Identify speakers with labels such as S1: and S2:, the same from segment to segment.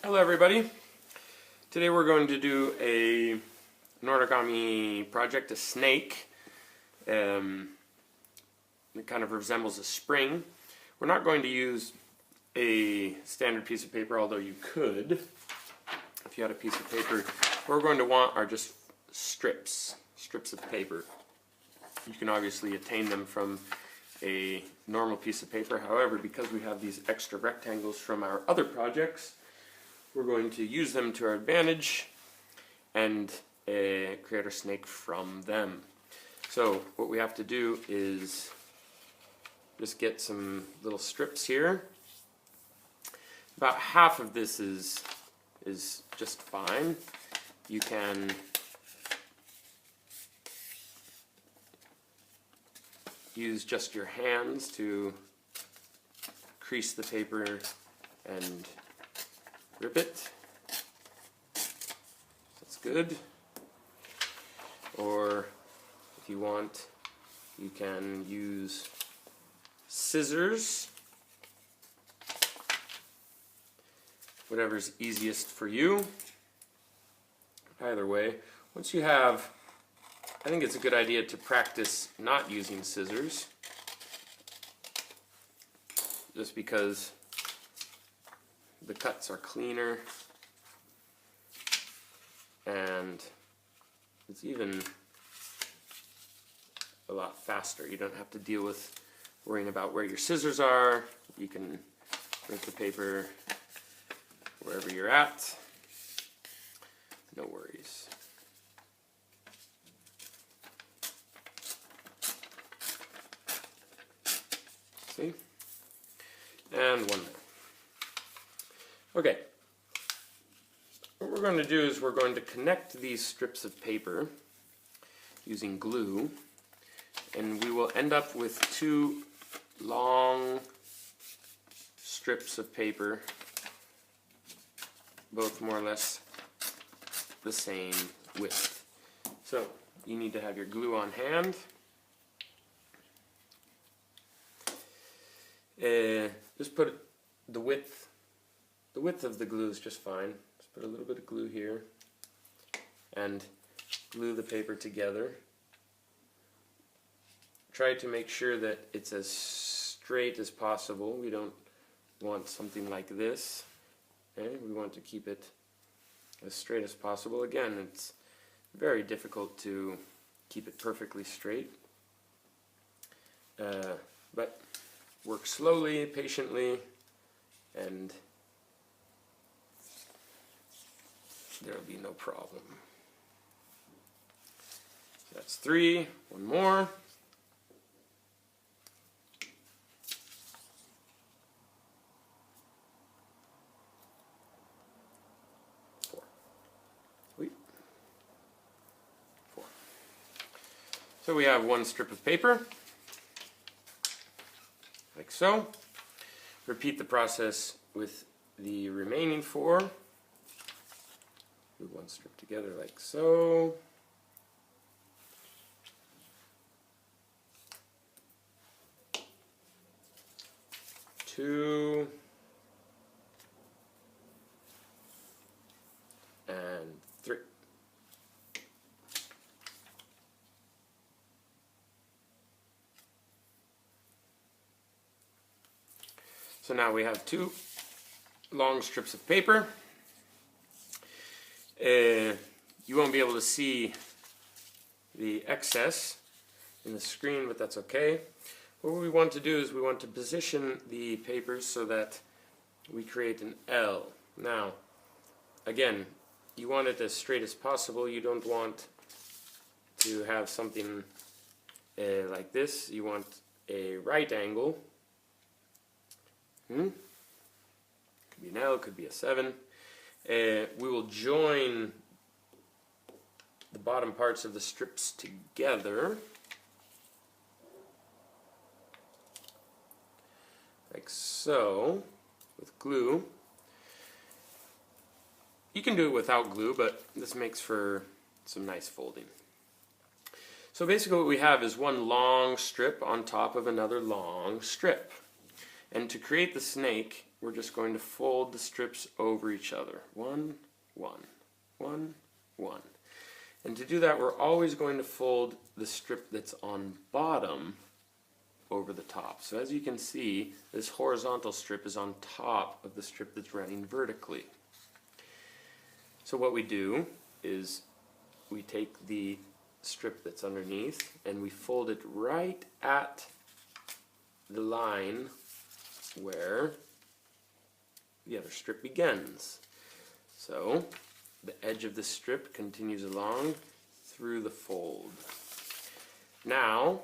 S1: Hello everybody. Today we're going to do an origami project, a snake. It kind of resembles a spring. We're not going to use a standard piece of paper, although you could if you had a piece of paper. What we're going to want are just strips of paper. You can obviously attain them from a normal piece of paper. However, because we have these extra rectangles from our other projects, we're going to use them to our advantage and create our snake from them. So what we have to do is just get some little strips here. About half of this is just fine. You can use just your hands to crease the paper and rip it. That's good. Or if you want, you can use scissors. Whatever's easiest for you. Either way, once you have, I think it's a good idea to practice not using scissors, just because the cuts are cleaner and it's even a lot faster. You don't have to deal with worrying about where your scissors are. You can rip the paper wherever you're at. No worries. See? And one more. Okay. What we're going to do is we're going to connect these strips of paper using glue, and we will end up with two long strips of paper, both more or less the same width. So you need to have your glue on hand. Just put the width of the glue is just fine. Just put a little bit of glue here and glue the paper together. Try to make sure that it's as straight as possible. We don't want something like this. Okay? We want to keep it as straight as possible. Again, it's very difficult to keep it perfectly straight, but work slowly, patiently, and there will be no problem. That's 3. One more. 4. Wait. 4. So we have one strip of paper, like so. Repeat the process with the remaining 4. Glue one strip together like so. Two. And 3. So now we have 2 long strips of paper. You won't be able to see the excess in the screen, but that's okay. What we want to do is we want to position the papers so that we create an L. Now, again, you want it as straight as possible. You don't want to have something like this. You want a right angle. Could be an L, could be a 7. We will join the bottom parts of the strips together, like so, with glue. You can do it without glue, but this makes for some nice folding. So basically what we have is one long strip on top of another long strip. And to create the snake, we're just going to fold the strips over each other. One, one, one, one. And to do that, we're always going to fold the strip that's on bottom over the top. So as you can see, this horizontal strip is on top of the strip that's running vertically. So what we do is we take the strip that's underneath and we fold it right at the line where the other strip begins. So the edge of the strip continues along through the fold. Now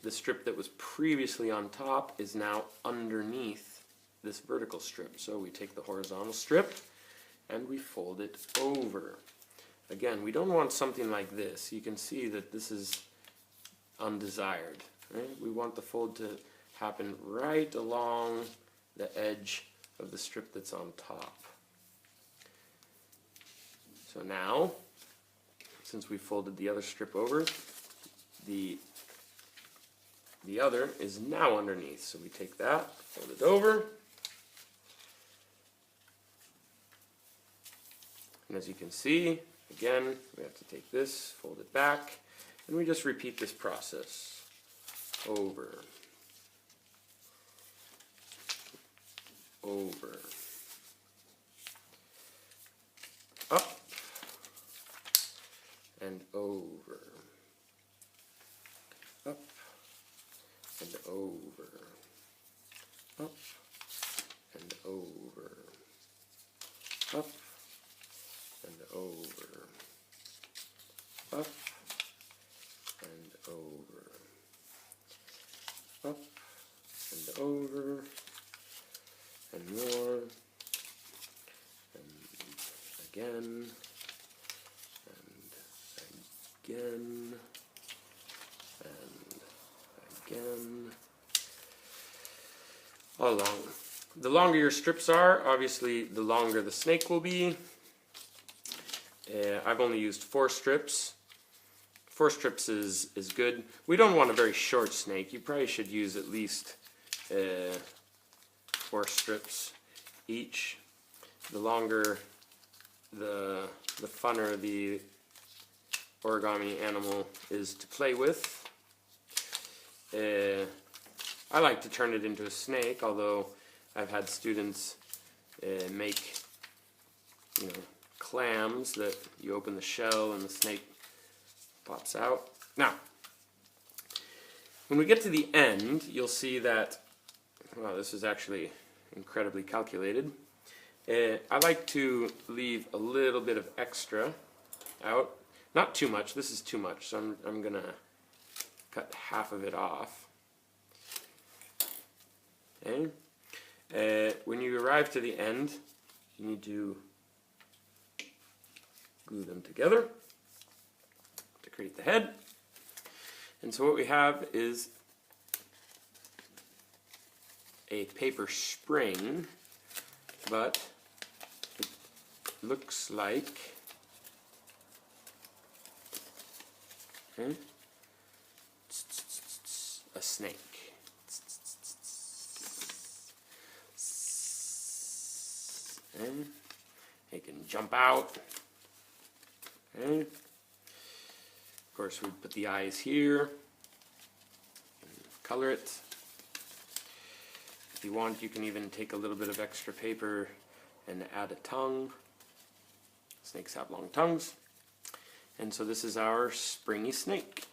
S1: the strip that was previously on top is now underneath this vertical strip. So we take the horizontal strip and we fold it over. Again, we don't want something like this. You can see that this is undesired. Right? We want the fold to happen right along the edge of the strip that's on top. So now, since we folded the other strip over, the other is now underneath. So we take that, fold it over, and as you can see, again, we have to take this, fold it back, and we just repeat this process over, over, up, and over, up, and over, up, and over, up, and over, up, and over, up, and over, and more, and again, and again, and again, all along. The longer your strips are, obviously the longer the snake will be. I've only used 4 strips. 4 strips is good. We don't want a very short snake. You probably should use at least 4 strips each. The longer, the funner the origami animal is to play with. I like to turn it into a snake, although I've had students make, clams that you open the shell and the snake pops out. Now, when we get to the end, you'll see that, wow, this is actually incredibly calculated. I like to leave a little bit of extra out. Not too much, this is too much, so I'm going to cut half of it off. Okay. When you arrive to the end, you need to glue them together to create the head. And so what we have is a paper spring, but it looks like a snake. And it can jump out. Okay. Of course, we put the eyes here, color it. If you want, you can even take a little bit of extra paper and add a tongue. Snakes have long tongues. And so this is our springy snake.